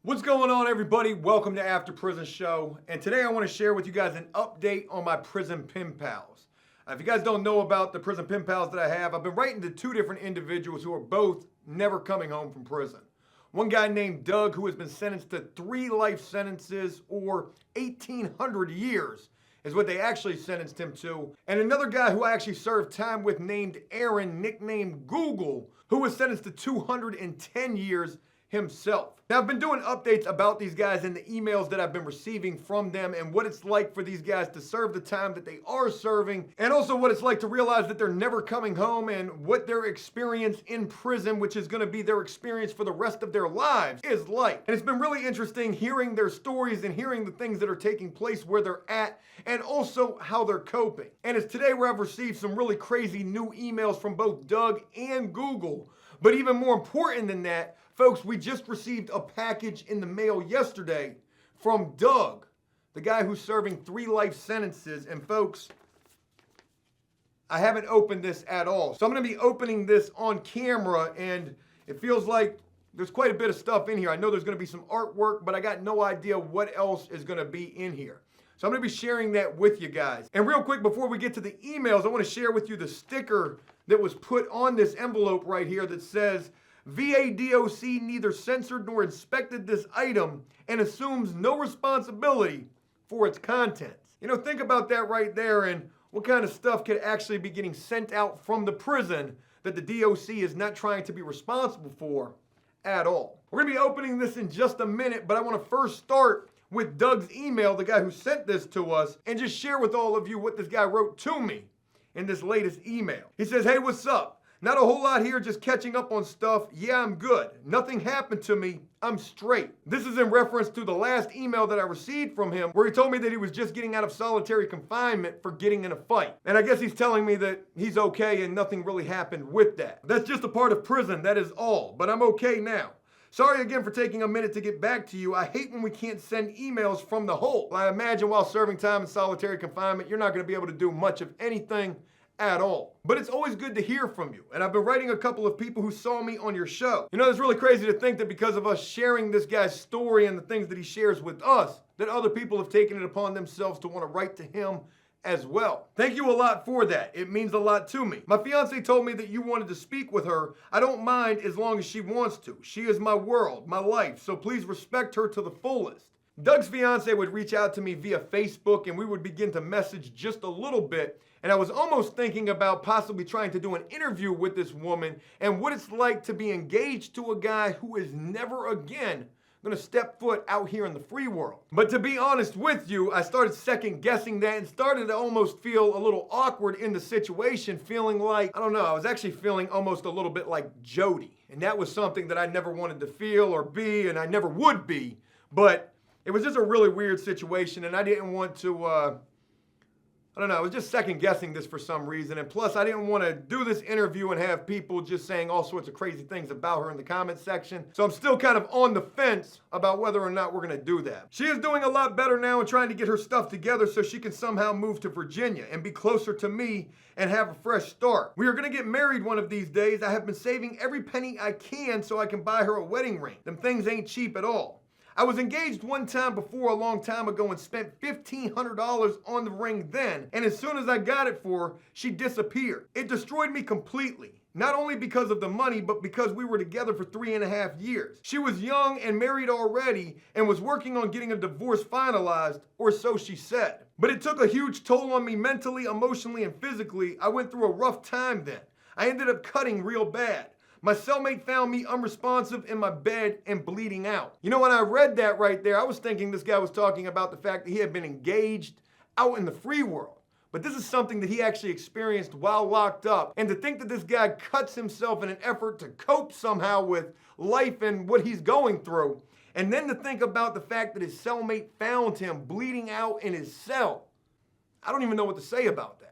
What's going on, everybody? Welcome to After Prison Show. And today I want to share with you guys an update on my prison pen pals. If you guys don't know about the prison pen pals that I have, I've been writing to two different individuals who are both never coming home from prison. One guy named Doug, who has been sentenced to 3 life sentences or 1,800 years is what they actually sentenced him to. And another guy who I actually served time with named Aaron, nicknamed Google, who was sentenced to 210 years himself. Now, I've been doing updates about these guys in the emails that I've been receiving from them and what it's like for these guys to serve the time that they are serving, and also what it's like to realize that they're never coming home and what their experience in prison, which is going to be their experience for the rest of their lives, is like. And it's been really interesting hearing their stories and hearing the things that are taking place where they're at and also how they're coping. And it's today where I've received some really crazy new emails from both Doug and Google. But even more important than that, folks, we just received a package in the mail yesterday from Doug, the guy who's serving 3 life sentences. And folks, I haven't opened this at all. So I'm going to be opening this on camera, and it feels like there's quite a bit of stuff in here. I know there's going to be some artwork, but I got no idea what else is going to be in here. So I'm going to be sharing that with you guys. And real quick, before we get to the emails, I want to share with you the sticker that was put on this envelope right here that says, VADOC neither censored nor inspected this item and assumes no responsibility for its contents. You know, think about that right there and what kind of stuff could actually be getting sent out from the prison that the DOC is not trying to be responsible for at all. We're going to be opening this in just a minute, but I want to first start with Doug's email, the guy who sent this to us, and just share with all of you what this guy wrote to me in this latest email. He says, hey, what's up? Not a whole lot here, just catching up on stuff. Yeah, I'm good. Nothing happened to me. I'm straight. This is in reference to the last email that I received from him where he told me that he was just getting out of solitary confinement for getting in a fight. And I guess he's telling me that he's okay and nothing really happened with that. That's just a part of prison, that is all. But I'm okay now. Sorry again for taking a minute to get back to you. I hate when we can't send emails from the hole. I imagine while serving time in solitary confinement, you're not going to be able to do much of anything at all. But it's always good to hear from you. And I've been writing a couple of people who saw me on your show. You know, it's really crazy to think that because of us sharing this guy's story and the things that he shares with us, that other people have taken it upon themselves to want to write to him as well. Thank you a lot for that. It means a lot to me. My fiance told me that you wanted to speak with her. I don't mind as long as she wants to. She is my world, my life, so please respect her to the fullest. Doug's fiance would reach out to me via Facebook and we would begin to message just a little bit. And I was almost thinking about possibly trying to do an interview with this woman and what it's like to be engaged to a guy who is never again going to step foot out here in the free world. But to be honest with you, I started second guessing that and started to almost feel a little awkward in the situation, feeling like, I don't know, I was actually feeling almost a little bit like Jody. And that was something that I never wanted to feel or be, and I never would be. But it was just a really weird situation, and I didn't want to, I don't know, I was just second guessing this for some reason. And plus, I didn't want to do this interview and have people just saying all sorts of crazy things about her in the comment section. So I'm still kind of on the fence about whether or not we're going to do that. She is doing a lot better now and trying to get her stuff together so she can somehow move to Virginia and be closer to me and have a fresh start. We are going to get married one of these days. I have been saving every penny I can so I can buy her a wedding ring. Them things ain't cheap at all. I was engaged one time before a long time ago and spent $1,500 on the ring then, and as soon as I got it for her, she disappeared. It destroyed me completely. Not only because of the money, but because we were together for 3.5 years. She was young and married already and was working on getting a divorce finalized, or so she said. But it took a huge toll on me mentally, emotionally, and physically. I went through a rough time then. I ended up cutting real bad. My cellmate found me unresponsive in my bed and bleeding out. You know, when I read that right there, I was thinking this guy was talking about the fact that he had been engaged out in the free world. But this is something that he actually experienced while locked up. And to think that this guy cuts himself in an effort to cope somehow with life and what he's going through. And then to think about the fact that his cellmate found him bleeding out in his cell. I don't even know what to say about that.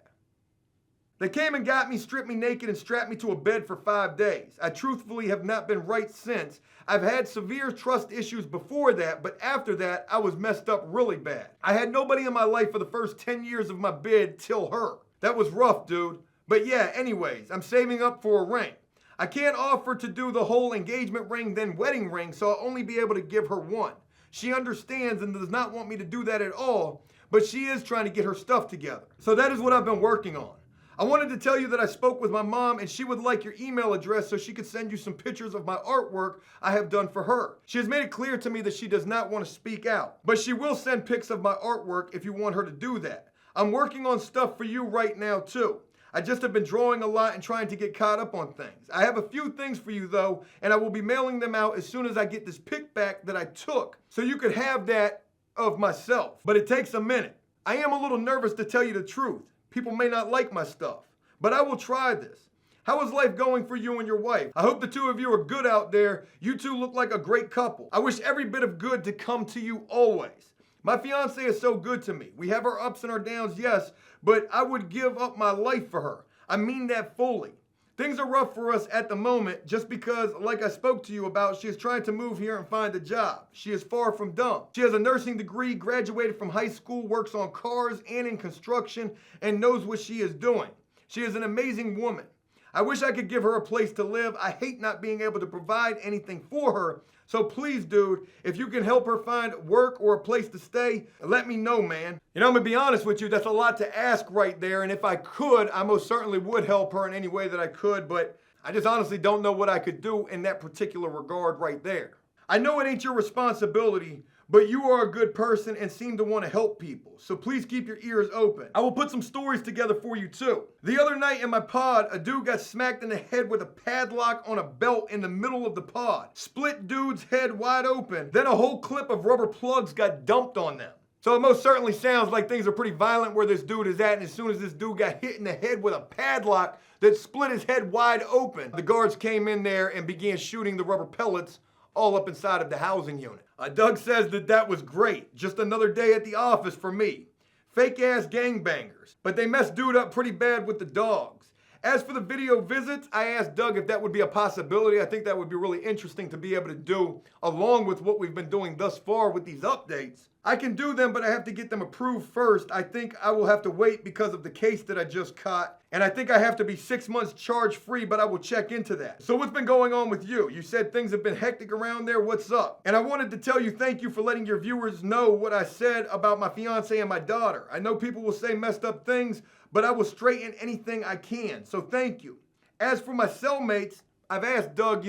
They came and got me, stripped me naked, and strapped me to a bed for 5 days. I truthfully have not been right since. I've had severe trust issues before that, but after that, I was messed up really bad. I had nobody in my life for the first 10 years of my bid till her. That was rough, dude. But yeah, anyways, I'm saving up for a ring. I can't offer to do the whole engagement ring then wedding ring, so I'll only be able to give her one. She understands and does not want me to do that at all, but she is trying to get her stuff together. So that is what I've been working on. I wanted to tell you that I spoke with my mom and she would like your email address so she could send you some pictures of my artwork I have done for her. She has made it clear to me that she does not want to speak out, but she will send pics of my artwork if you want her to do that. I'm working on stuff for you right now too. I just have been drawing a lot and trying to get caught up on things. I have a few things for you though, and I will be mailing them out as soon as I get this pic back that I took so you could have that of myself. But it takes a minute. I am a little nervous to tell you the truth. People may not like my stuff, but I will try this. How is life going for you and your wife? I hope the two of you are good out there. You two look like a great couple. I wish every bit of good to come to you always. My fiance is so good to me. We have our ups and our downs, yes, but I would give up my life for her. I mean that fully. Things are rough for us at the moment just because, like I spoke to you about, she is trying to move here and find a job. She is far from dumb. She has a nursing degree, graduated from high school, works on cars and in construction, and knows what she is doing. She is an amazing woman. I wish I could give her a place to live. I hate not being able to provide anything for her. So please, dude, if you can help her find work or a place to stay, let me know, man. You know, I'm gonna be honest with you, that's a lot to ask right there. And if I could, I most certainly would help her in any way that I could, but I just honestly don't know what I could do in that particular regard right there. I know it ain't your responsibility, but you are a good person and seem to want to help people. So please keep your ears open. I will put some stories together for you too. The other night in my pod, a dude got smacked in the head with a padlock on a belt in the middle of the pod. Split dude's head wide open. Then a whole clip of rubber plugs got dumped on them. So it most certainly sounds like things are pretty violent where this dude is at, and as soon as this dude got hit in the head with a padlock that split his head wide open, the guards came in there and began shooting the rubber pellets all up inside of the housing unit. Doug says that was great. Just another day at the office for me. Fake ass gangbangers. But they messed dude up pretty bad with the dogs. As for the video visits, I asked Doug if that would be a possibility. I think that would be really interesting to be able to do along with what we've been doing thus far with these updates. I can do them, but I have to get them approved first. I think I will have to wait because of the case that I just caught. And I think I have to be 6 months charge free, but I will check into that. So what's been going on with you? You said things have been hectic around there. What's up? And I wanted to tell you thank you for letting your viewers know what I said about my fiance and my daughter. I know people will say messed up things, but I will straighten anything I can. So thank you. As for my cellmates, I've asked Doug,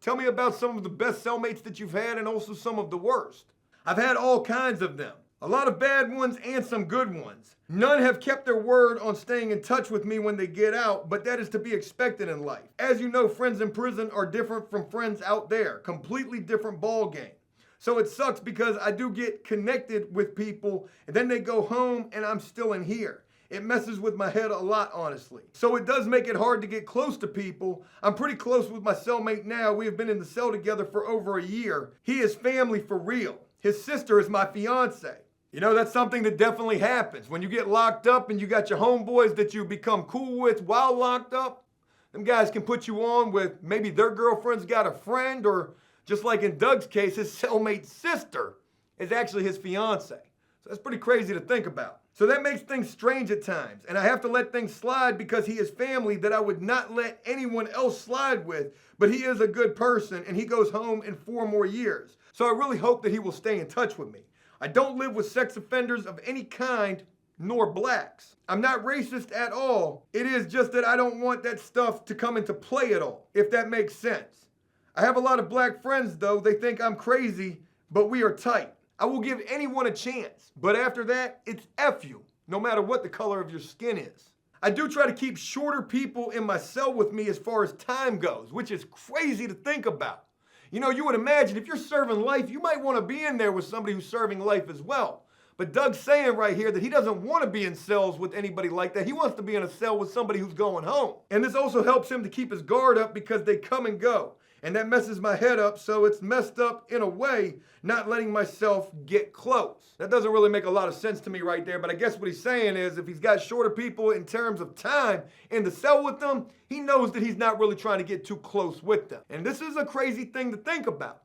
tell me about some of the best cellmates that you've had and also some of the worst. I've had all kinds of them. A lot of bad ones and some good ones. None have kept their word on staying in touch with me when they get out, but that is to be expected in life. As you know, friends in prison are different from friends out there. Completely different ball game. So it sucks because I do get connected with people and then they go home and I'm still in here. It messes with my head a lot, honestly. So it does make it hard to get close to people. I'm pretty close with my cellmate now. We have been in the cell together for over a year. He is family for real. His sister is my fiance. That's something that definitely happens. When you get locked up and you got your homeboys that you become cool with while locked up, them guys can put you on with maybe their girlfriend's got a friend, or just like in Doug's case, his cellmate's sister is actually his fiance. So that's pretty crazy to think about. So that makes things strange at times. And I have to let things slide because he is family that I would not let anyone else slide with. But he is a good person and he goes home in 4 more years. So I really hope that he will stay in touch with me. I don't live with sex offenders of any kind, nor blacks. I'm not racist at all. It is just that I don't want that stuff to come into play at all, if that makes sense. I have a lot of black friends though. They think I'm crazy, but we are tight. I will give anyone a chance, but after that, it's F you, no matter what the color of your skin is. I do try to keep shorter people in my cell with me as far as time goes, which is crazy to think about. You would imagine if you're serving life, you might want to be in there with somebody who's serving life as well. But Doug's saying right here that he doesn't want to be in cells with anybody like that. He wants to be in a cell with somebody who's going home. And this also helps him to keep his guard up because they come and go. And that messes my head up, so it's messed up in a way, not letting myself get close. That doesn't really make a lot of sense to me right there, but I guess what he's saying is if he's got shorter people in terms of time in the cell with them, he knows that he's not really trying to get too close with them. And this is a crazy thing to think about.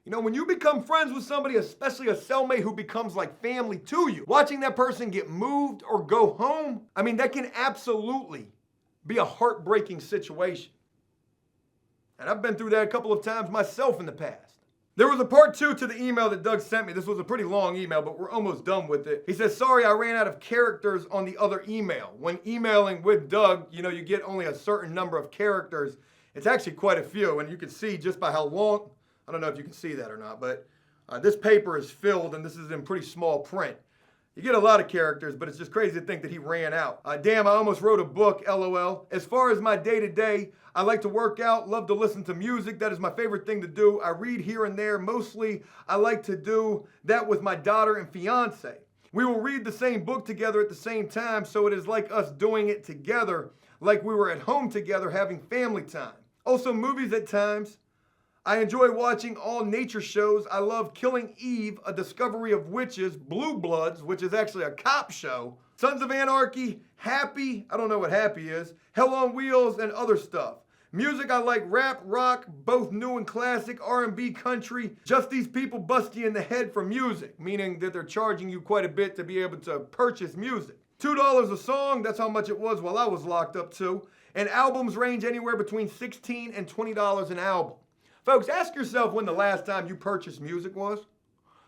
When you become friends with somebody, especially a cellmate who becomes like family to you, watching that person get moved or go home, that can absolutely be a heartbreaking situation. And I've been through that a couple of times myself in the past. There was a part 2 to the email that Doug sent me. This was a pretty long email, but we're almost done with it. He says, sorry, I ran out of characters on the other email. When emailing with Doug, you get only a certain number of characters. It's actually quite a few, and you can see just by how long, I don't know if you can see that or not, but this paper is filled, and this is in pretty small print. You get a lot of characters, but it's just crazy to think that he ran out. Damn, I almost wrote a book, LOL. As far as my day-to-day, I like to work out, love to listen to music. That is my favorite thing to do. I read here and there. Mostly, I like to do that with my daughter and fiance. We will read the same book together at the same time, so it is like us doing it together, like we were at home together having family time. Also, movies at times. I enjoy watching all nature shows. I love Killing Eve, A Discovery of Witches, Blue Bloods, which is actually a cop show, Sons of Anarchy, Happy, I don't know what Happy is, Hell on Wheels, and other stuff. Music, I like rap, rock, both new and classic, R&B, country. Just these people bust you in the head for music, meaning that they're charging you quite a bit to be able to purchase music. $2 a song, that's how much it was while I was locked up too. And albums range anywhere between $16 and $20 an album. Folks, ask yourself when the last time you purchased music was.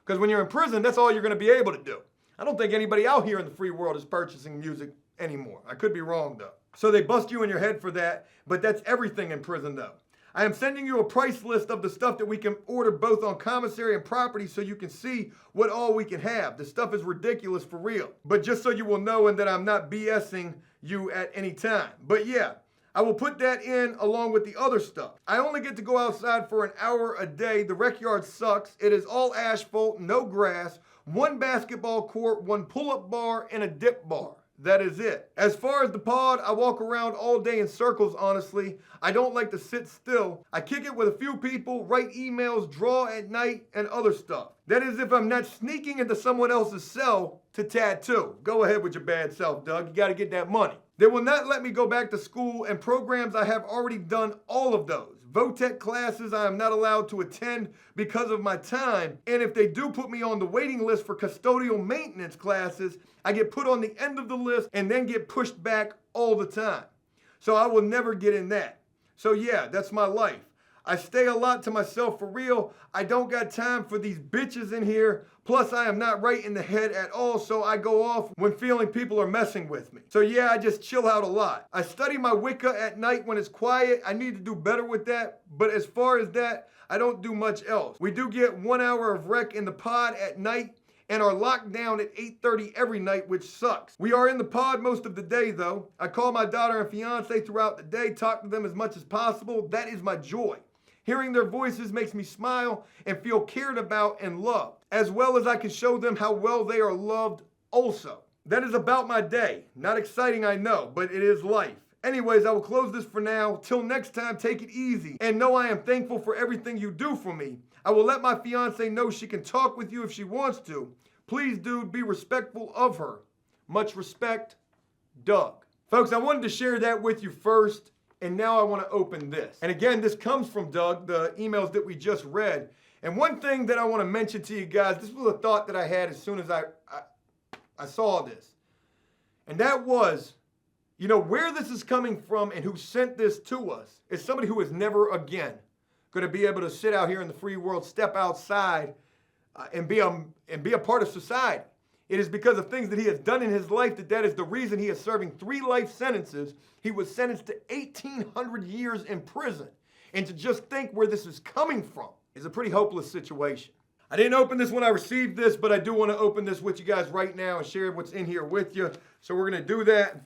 Because when you're in prison, that's all you're going to be able to do. I don't think anybody out here in the free world is purchasing music anymore. I could be wrong, though. So they bust you in your head for that, but that's everything in prison, though. I am sending you a price list of the stuff that we can order both on commissary and property so you can see what all we can have. The stuff is ridiculous for real. But just so you will know and that I'm not BSing you at any time. But yeah. I will put that in along with the other stuff. I only get to go outside for an hour a day. The rec yard sucks. It is all asphalt, no grass, one basketball court, one pull-up bar, and a dip bar. That is it. As far as the pod, I walk around all day in circles, honestly. I don't like to sit still. I kick it with a few people, write emails, draw at night, and other stuff. That is if I'm not sneaking into someone else's cell to tattoo. Go ahead with your bad self, Doug. You gotta get that money. They will not let me go back to school, and programs I have already done all of those. VOTEC classes I am not allowed to attend because of my time, and if they do put me on the waiting list for custodial maintenance classes, I get put on the end of the list and then get pushed back all the time. So I will never get in that. So yeah, that's my life. I stay a lot to myself for real. I don't got time for these bitches in here. Plus, I am not right in the head at all, so I go off when feeling people are messing with me. So yeah, I just chill out a lot. I study my Wicca at night when it's quiet. I need to do better with that. But as far as that, I don't do much else. We do get 1 hour of rec in the pod at night and are locked down at 8:30 every night, which sucks. We are in the pod most of the day, though. I call my daughter and fiance throughout the day, talk to them as much as possible. That is my joy. Hearing their voices makes me smile and feel cared about and loved, as well as I can show them how well they are loved also. That is about my day. Not exciting, I know, but it is life. Anyways, I will close this for now. Till next time, take it easy. And know I am thankful for everything you do for me. I will let my fiance know she can talk with you if she wants to. Please, dude, be respectful of her. Much respect, Doug. Folks, I wanted to share that with you first. And now I want to open this. And again, this comes from Doug, the emails that we just read. And one thing that I want to mention to you guys, this was a thought that I had as soon as I saw this. And that was, where this is coming from and who sent this to us is somebody who is never again going to be able to sit out here in the free world, step outside, and be a part of society. It is because of things that he has done in his life that is the reason he is serving 3 life sentences. He was sentenced to 1,800 years in prison. And to just think where this is coming from is a pretty hopeless situation. I didn't open this when I received this, but I do want to open this with you guys right now and share what's in here with you. So we're going to do that.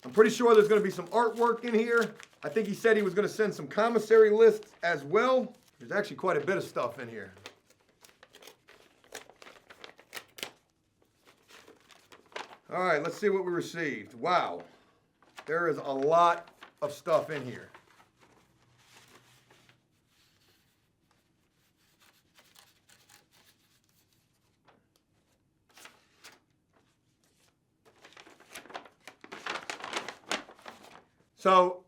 I'm pretty sure there's going to be some artwork in here. I think he said he was going to send some commissary lists as well. There's actually quite a bit of stuff in here. All right, let's see what we received. Wow, there is a lot of stuff in here. So,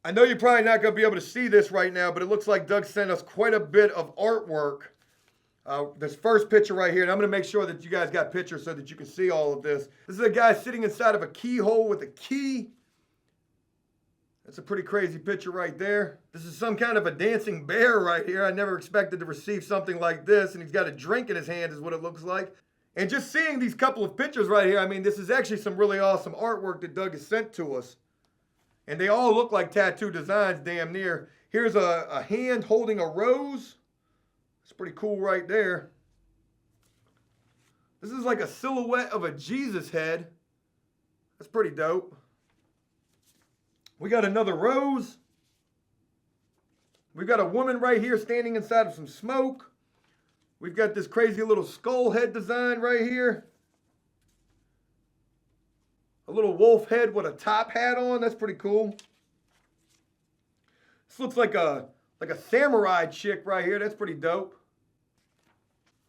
I know you're probably not going to be able to see this right now, but it looks like Doug sent us quite a bit of artwork. This first picture right here, and I'm going to make sure that you guys got pictures so that you can see all of this. This is a guy sitting inside of a keyhole with a key. That's a pretty crazy picture right there. This is some kind of a dancing bear right here. I never expected to receive something like this. And he's got a drink in his hand is what it looks like. And just seeing these couple of pictures right here, I mean, this is actually some really awesome artwork that Doug has sent to us. And they all look like tattoo designs damn near. Here's a hand holding a rose. It's pretty cool right there. This is like a silhouette of a Jesus head. That's pretty dope. We got another rose. We've got a woman right here standing inside of some smoke. We've got this crazy little skull head design right here. A little wolf head with a top hat on. That's pretty cool. This looks like a samurai chick right here. That's pretty dope.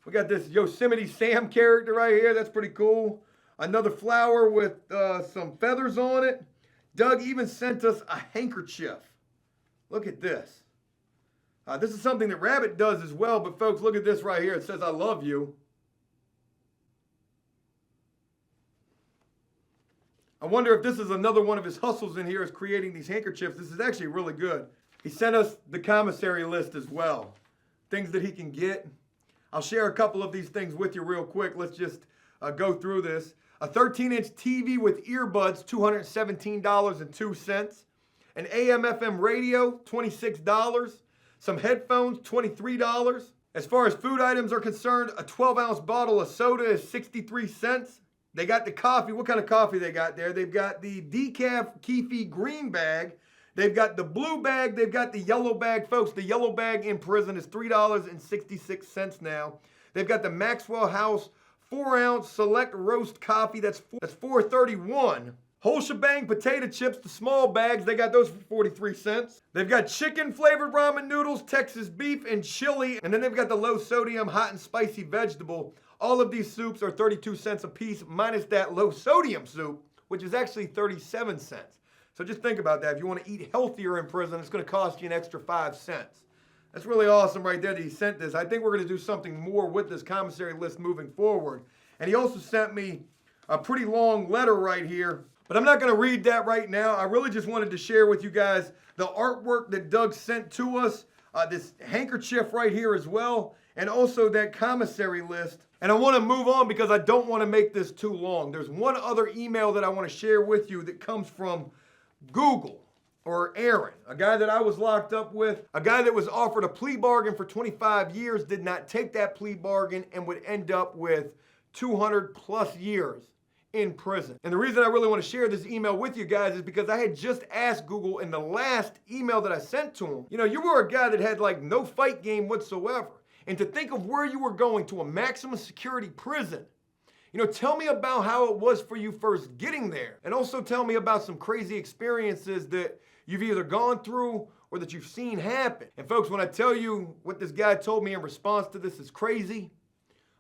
We got this Yosemite Sam character right here. That's pretty cool. Another flower with some feathers on it. Doug even sent us a handkerchief. Look at this. This is something that Rabbit does as well, but folks, look at this right here. It says, I love you. I wonder if this is another one of his hustles in here is creating these handkerchiefs. This is actually really good. He sent us the commissary list as well. Things that he can get. I'll share a couple of these things with you real quick. Let's just go through this. A 13-inch TV with earbuds, $217.02. An AM/FM radio, $26. Some headphones, $23. As far as food items are concerned, a 12-ounce bottle of soda is 63 cents. They got the coffee. What kind of coffee they got there? They've got the decaf Keefy green bag. They've got the blue bag. They've got the yellow bag. Folks, the yellow bag in prison is $3.66 now. They've got the Maxwell House 4-ounce select roast coffee. That's $4.31. Whole shebang potato chips, the small bags, they got those for 43 cents. They've got chicken flavored ramen noodles, Texas beef, and chili. And then they've got the low sodium hot and spicy vegetable. All of these soups are 32 cents a piece, minus that low sodium soup, which is actually 37 cents. So just think about that. If you want to eat healthier in prison, it's going to cost you an extra 5 cents. That's really awesome right there that he sent this. I think we're going to do something more with this commissary list moving forward. And he also sent me a pretty long letter right here. But I'm not going to read that right now. I really just wanted to share with you guys the artwork that Doug sent to us. This handkerchief right here as well. And also that commissary list. And I want to move on because I don't want to make this too long. There's one other email that I want to share with you that comes from Google. Or Aaron, a guy that I was locked up with, a guy that was offered a plea bargain for 25 years, did not take that plea bargain and would end up with 200 plus years in prison. And the reason I really want to share this email with you guys is because I had just asked Google in the last email that I sent to him, you were a guy that had like no fight game whatsoever. And to think of where you were going to a maximum security prison, tell me about how it was for you first getting there. And also tell me about some crazy experiences that you've either gone through or that you've seen happen. And folks, when I tell you what this guy told me in response to this is crazy,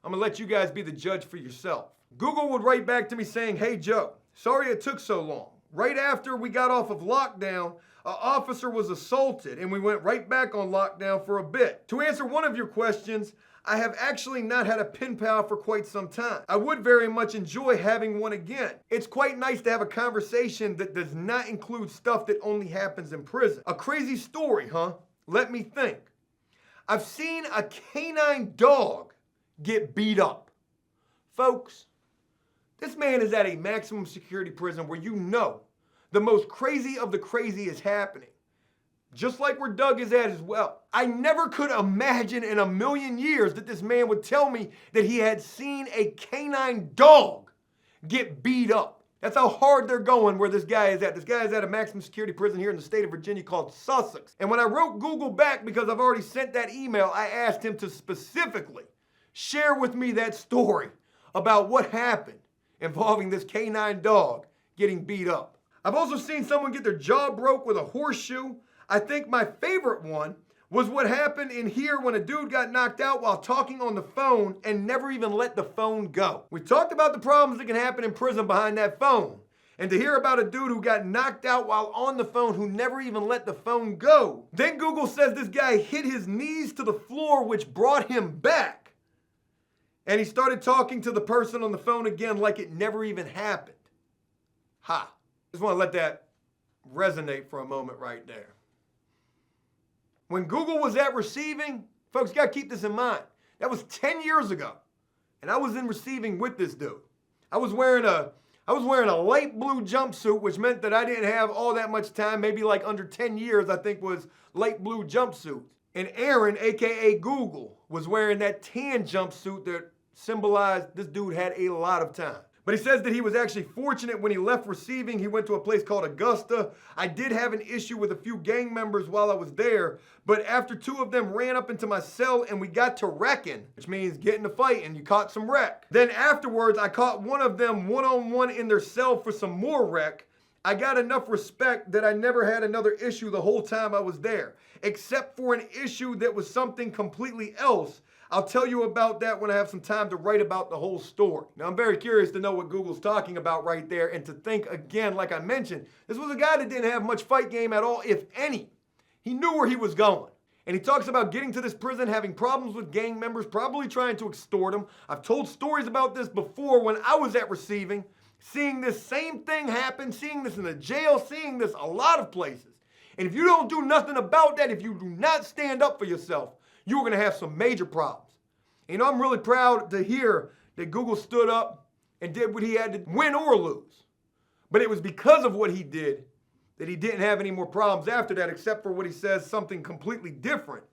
I'm gonna let you guys be the judge for yourself. Google would write back to me saying, hey Joe, sorry it took so long. Right after we got off of lockdown, an officer was assaulted and we went right back on lockdown for a bit. To answer one of your questions, I have actually not had a pen pal for quite some time. I would very much enjoy having one again. It's quite nice to have a conversation that does not include stuff that only happens in prison. A crazy story, huh? Let me think. I've seen a canine dog get beat up. Folks, this man is at a maximum security prison where the most crazy of the crazy is happening. Just like where Doug is at as well. I never could imagine in a million years that this man would tell me that he had seen a canine dog get beat up. That's how hard they're going where this guy is at. This guy is at a maximum security prison here in the state of Virginia called Sussex. And when I wrote Google back, because I've already sent that email, I asked him to specifically share with me that story about what happened involving this canine dog getting beat up. I've also seen someone get their jaw broke with a horseshoe. I think my favorite one was what happened in here when a dude got knocked out while talking on the phone and never even let the phone go. We talked about the problems that can happen in prison behind that phone. And to hear about a dude who got knocked out while on the phone who never even let the phone go. Then Google says this guy hit his knees to the floor, which brought him back. And he started talking to the person on the phone again like it never even happened. Ha. Just want to let that resonate for a moment right there. When Google was at receiving, folks, you got to keep this in mind. That was 10 years ago. And I was in receiving with this dude. I was wearing a light blue jumpsuit, which meant that I didn't have all that much time, maybe like under 10 years, I think was light blue jumpsuits. And Aaron, AKA Google, was wearing that tan jumpsuit that symbolized this dude had a lot of time. But he says that he was actually fortunate when he left receiving. He went to a place called Augusta. I did have an issue with a few gang members while I was there, but after two of them ran up into my cell and we got to wrecking, which means getting to fight, and you caught some wreck. Then afterwards, I caught one of them one-on-one in their cell for some more wreck. I got enough respect that I never had another issue the whole time I was there, except for an issue that was something completely else. I'll tell you about that when I have some time to write about the whole story. Now, I'm very curious to know what Google's talking about right there, and to think again, like I mentioned, this was a guy that didn't have much fight game at all, if any. He knew where he was going. And he talks about getting to this prison, having problems with gang members, probably trying to extort him. I've told stories about this before when I was at receiving, seeing this same thing happen, seeing this in the jail, seeing this a lot of places. And if you don't do nothing about that, if you do not stand up for yourself, you're going to have some major problems. You know, I'm really proud to hear that Google stood up and did what he had to win or lose. But it was because of what he did that he didn't have any more problems after that, except for what he says, something completely different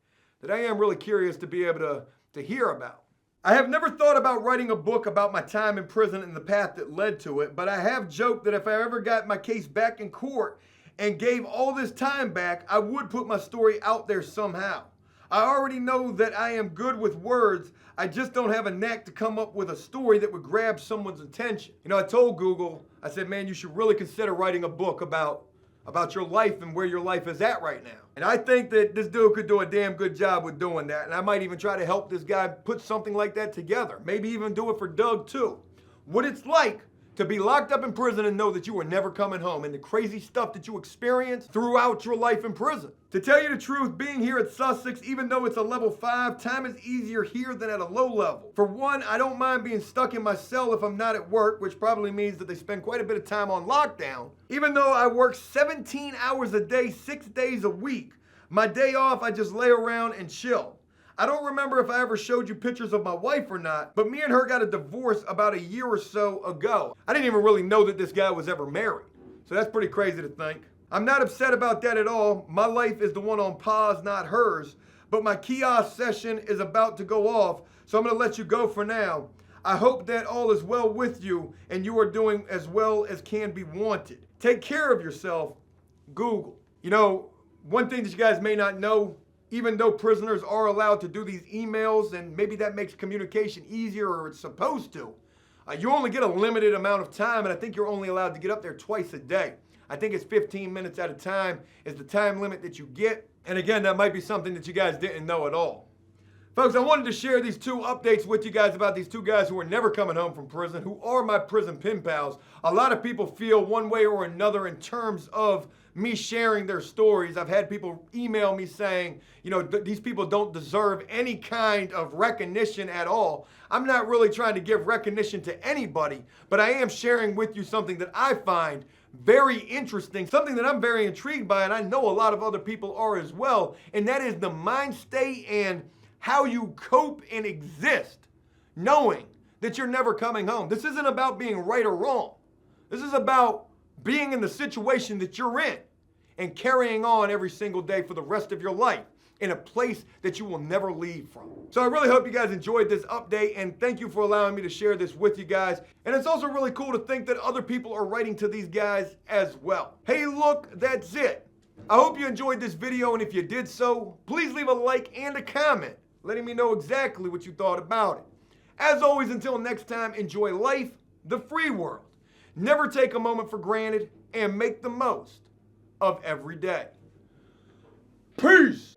that I am really curious to be able to hear about. I have never thought about writing a book about my time in prison and the path that led to it, but I have joked that if I ever got my case back in court and gave all this time back, I would put my story out there somehow. I already know that I am good with words. I just don't have a knack to come up with a story that would grab someone's attention. You know, I told Google, I said, man, you should really consider writing a book about your life and where your life is at right now. And I think that this dude could do a damn good job with doing that. And I might even try to help this guy put something like that together. Maybe even do it for Doug too. What it's like to be locked up in prison and know that you are never coming home, and the crazy stuff that you experience throughout your life in prison. To tell you the truth, being here at Sussex, even though it's a level 5, time is easier here than at a low level. For one, I don't mind being stuck in my cell if I'm not at work, which probably means that they spend quite a bit of time on lockdown. Even though I work 17 hours a day, 6 days a week, my day off, I just lay around and chill. I don't remember if I ever showed you pictures of my wife or not, but me and her got a divorce about a year or so ago. I didn't even really know that this guy was ever married. So that's pretty crazy to think. I'm not upset about that at all. My life is the one on pause, not hers. But my kiosk session is about to go off, so I'm going to let you go for now. I hope that all is well with you and you are doing as well as can be wanted. Take care of yourself, Google. You know, one thing that you guys may not know, even though prisoners are allowed to do these emails, and maybe that makes communication easier, or it's supposed to, you only get a limited amount of time, and I think you're only allowed to get up there twice a day. I think it's 15 minutes at a time is the time limit that you get. And again, that might be something that you guys didn't know at all. Folks, I wanted to share these two updates with you guys about these two guys who are never coming home from prison, who are my prison pen pals. A lot of people feel one way or another in terms of me sharing their stories. I've had people email me saying, you know, these people don't deserve any kind of recognition at all. I'm not really trying to give recognition to anybody, but I am sharing with you something that I find very interesting, something that I'm very intrigued by, and I know a lot of other people are as well, and that is the mind state and how you cope and exist knowing that you're never coming home. This isn't about being right or wrong. This is about being in the situation that you're in and carrying on every single day for the rest of your life in a place that you will never leave from. So I really hope you guys enjoyed this update, and thank you for allowing me to share this with you guys. And it's also really cool to think that other people are writing to these guys as well. Hey, look, that's it. I hope you enjoyed this video, and if you did so, please leave a like and a comment letting me know exactly what you thought about it. As always, until next time, enjoy life, the free world. Never take a moment for granted, and make the most of every day. Peace!